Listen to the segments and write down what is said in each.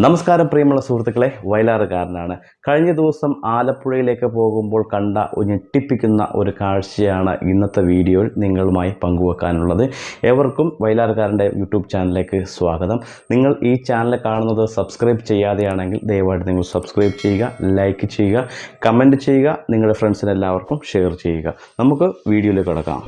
നമസ്കാരം പ്രിയമുള്ള സുഹൃത്തുക്കളെ, വയലാറുകാരനാണ്. കഴിഞ്ഞ ദിവസം ആലപ്പുഴയിലേക്ക് പോകുമ്പോൾ കണ്ട ഞെട്ടിപ്പിക്കുന്ന ഒരു കാഴ്ചയാണ് ഇന്നത്തെ വീഡിയോയിൽ നിങ്ങളുമായി പങ്കുവെക്കാനുള്ളത്. ഏവർക്കും വയലാറുകാരൻ്റെ യൂട്യൂബ് ചാനലിലേക്ക് സ്വാഗതം. നിങ്ങൾ ഈ ചാനൽ കാണുന്നത് സബ്സ്ക്രൈബ് ചെയ്യാതെയാണെങ്കിൽ ദയവായിട്ട് നിങ്ങൾ സബ്സ്ക്രൈബ് ചെയ്യുക, ലൈക്ക് ചെയ്യുക, കമൻറ്റ് ചെയ്യുക, നിങ്ങളുടെ ഫ്രണ്ട്സിന് എല്ലാവർക്കും ഷെയർ ചെയ്യുക. നമുക്ക് വീഡിയോയിലേക്ക് കടക്കാം.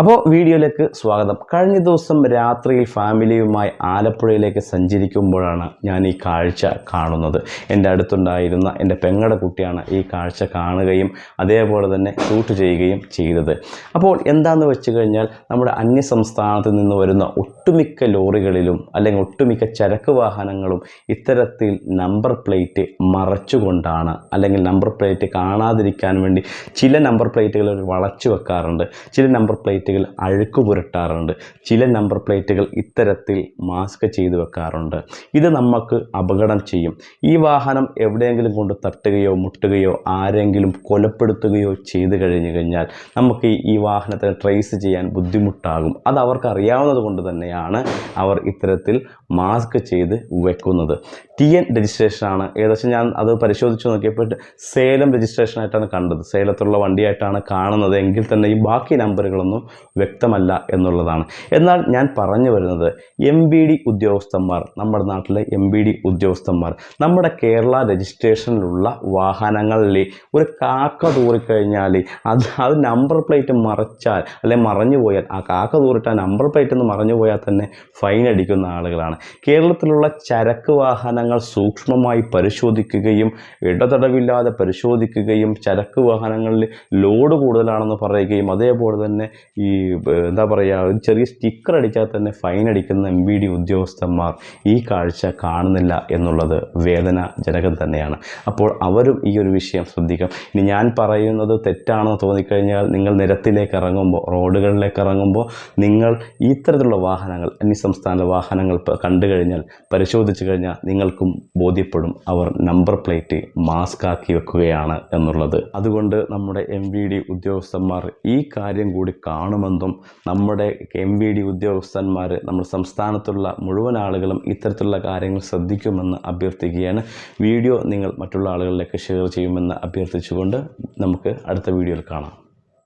അപ്പോൾ വീഡിയോയിലേക്ക് സ്വാഗതം. കഴിഞ്ഞ ദിവസം രാത്രിയിൽ ഫാമിലിയുമായി ആലപ്പുഴയിലേക്ക് സഞ്ചരിക്കുമ്പോഴാണ് ഞാൻ ഈ കാഴ്ച കാണുന്നത്. എൻ്റെ അടുത്തുണ്ടായിരുന്ന എൻ്റെ പെങ്ങളുടെ കുട്ടിയാണ് ഈ കാഴ്ച കാണുകയും അതേപോലെ തന്നെ ഷൂട്ട് ചെയ്യുകയും ചെയ്തത്. അപ്പോൾ എന്താണെന്ന് വെച്ച് കഴിഞ്ഞാൽ, നമ്മുടെ അന്യ സംസ്ഥാനത്ത് നിന്ന് വരുന്ന ഒട്ടുമിക്ക ലോറികളിലും അല്ലെങ്കിൽ ഒട്ടുമിക്ക ചരക്ക് വാഹനങ്ങളും ഇത്തരത്തിൽ നമ്പർ പ്ലേറ്റ് മറച്ചുകൊണ്ടാണ്, അല്ലെങ്കിൽ നമ്പർ പ്ലേറ്റ് കാണാതിരിക്കാൻ വേണ്ടി ചില നമ്പർ പ്ലേറ്റുകൾ വളച്ചു വെക്കാറുണ്ട്, ചില നമ്പർ പ്ലേറ്റുകൾ അഴുക്ക് പുരട്ടാറുണ്ട്, ചില നമ്പർ പ്ലേറ്റുകൾ ഇത്തരത്തിൽ മാസ്ക് ചെയ്ത് വെക്കാറുണ്ട്. ഇത് നമുക്ക് അപകടം ചെയ്യും. ഈ വാഹനം എവിടെയെങ്കിലും കൊണ്ട് തട്ടുകയോ മുട്ടുകയോ ആരെങ്കിലും കൊലപ്പെടുത്തുകയോ ചെയ്തു കഴിഞ്ഞാൽ നമുക്ക് ഈ വാഹനത്തെ ട്രേസ് ചെയ്യാൻ ബുദ്ധിമുട്ടാകും. അത് അവർക്ക് അറിയാവുന്നത് കൊണ്ട് തന്നെയാണ് അവർ ഇത്തരത്തിൽ മാസ്ക് ചെയ്ത് വെക്കുന്നത്. TN രജിസ്ട്രേഷനാണ്. ഏകദേശം ഞാൻ അത് പരിശോധിച്ച് നോക്കിയപ്പോൾ സേലം രജിസ്ട്രേഷനായിട്ടാണ് കണ്ടത്. സേലത്തുള്ള വണ്ടിയായിട്ടാണ് കാണുന്നത്. എങ്കിൽ തന്നെ ഈ ബാക്കി നമ്പറുകളൊന്നും വ്യക്തമല്ല എന്നുള്ളതാണ്. എന്നാൽ ഞാൻ പറഞ്ഞു വരുന്നത്, MVD ഉദ്യോഗസ്ഥന്മാർ, നമ്മുടെ നാട്ടിലെ MVD ഉദ്യോഗസ്ഥന്മാർ നമ്മുടെ കേരള രജിസ്ട്രേഷനിലുള്ള വാഹനങ്ങളിൽ ഒരു കാക്ക തൂറിക്കഴിഞ്ഞാൽ അത് നമ്പർ പ്ലേറ്റ് മറച്ചാൽ അല്ലെങ്കിൽ മറഞ്ഞു പോയാൽ, ആ കാക്ക തൂറിട്ട് ആ നമ്പർ പ്ലേറ്റ് ഒന്ന് മറഞ്ഞു പോയാൽ തന്നെ ഫൈൻ അടിക്കുന്ന ആളുകളാണ്. കേരളത്തിലുള്ള ചരക്ക് വാഹനങ്ങൾ സൂക്ഷ്മമായി പരിശോധിക്കുകയും ഇടതടവില്ലാതെ പരിശോധിക്കുകയും ചരക്ക് വാഹനങ്ങളിൽ ലോഡ് കൂടുതലാണെന്ന് പറയുകയും അതേപോലെ തന്നെ ഈ എന്താ പറയുക, ഒരു ചെറിയ സ്റ്റിക്കർ അടിച്ചാൽ തന്നെ ഫൈൻ അടിക്കുന്ന MVD ഉദ്യോഗസ്ഥന്മാർ ഈ കാഴ്ച കാണുന്നില്ല എന്നുള്ളത് വേദനാജനകം തന്നെയാണ്. അപ്പോൾ അവരും ഈ ഒരു വിഷയം ശ്രദ്ധിക്കാം. ഇനി ഞാൻ പറയുന്നത് തെറ്റാണെന്ന് തോന്നിക്കഴിഞ്ഞാൽ നിങ്ങൾ നിരത്തിലേക്ക് ഇറങ്ങുമ്പോൾ, റോഡുകളിലേക്ക് ഇറങ്ങുമ്പോൾ നിങ്ങൾ ഇത്തരത്തിലുള്ള വാഹനങ്ങൾ, അന്യസംസ്ഥാന വാഹനങ്ങൾ കണ്ടു കഴിഞ്ഞാൽ, പരിശോധിച്ച് കഴിഞ്ഞാൽ നിങ്ങൾക്കും ബോധ്യപ്പെടും അവർ നമ്പർ പ്ലേറ്റ് മാസ്ക് ആക്കി വെക്കുകയാണ് എന്നുള്ളത്. അതുകൊണ്ട് നമ്മുടെ MVD ഉദ്യോഗസ്ഥന്മാർ ഈ കാര്യം കൂടി കാണുമെന്നും, നമ്മുടെ MVD ഉദ്യോഗസ്ഥന്മാർ നമ്മുടെ സംസ്ഥാനത്തുള്ള മുഴുവൻ ആളുകളും ഇത്തരത്തിലുള്ള കാര്യങ്ങൾ ശ്രദ്ധിക്കുമെന്ന് അഭ്യർത്ഥിക്കുകയാണ്. വീഡിയോ നിങ്ങൾ മറ്റുള്ള ആളുകളിലേക്ക് ഷെയർ ചെയ്യുമെന്ന് അഭ്യർത്ഥിച്ചുകൊണ്ട് നമുക്ക് അടുത്ത വീഡിയോയിൽ കാണാം.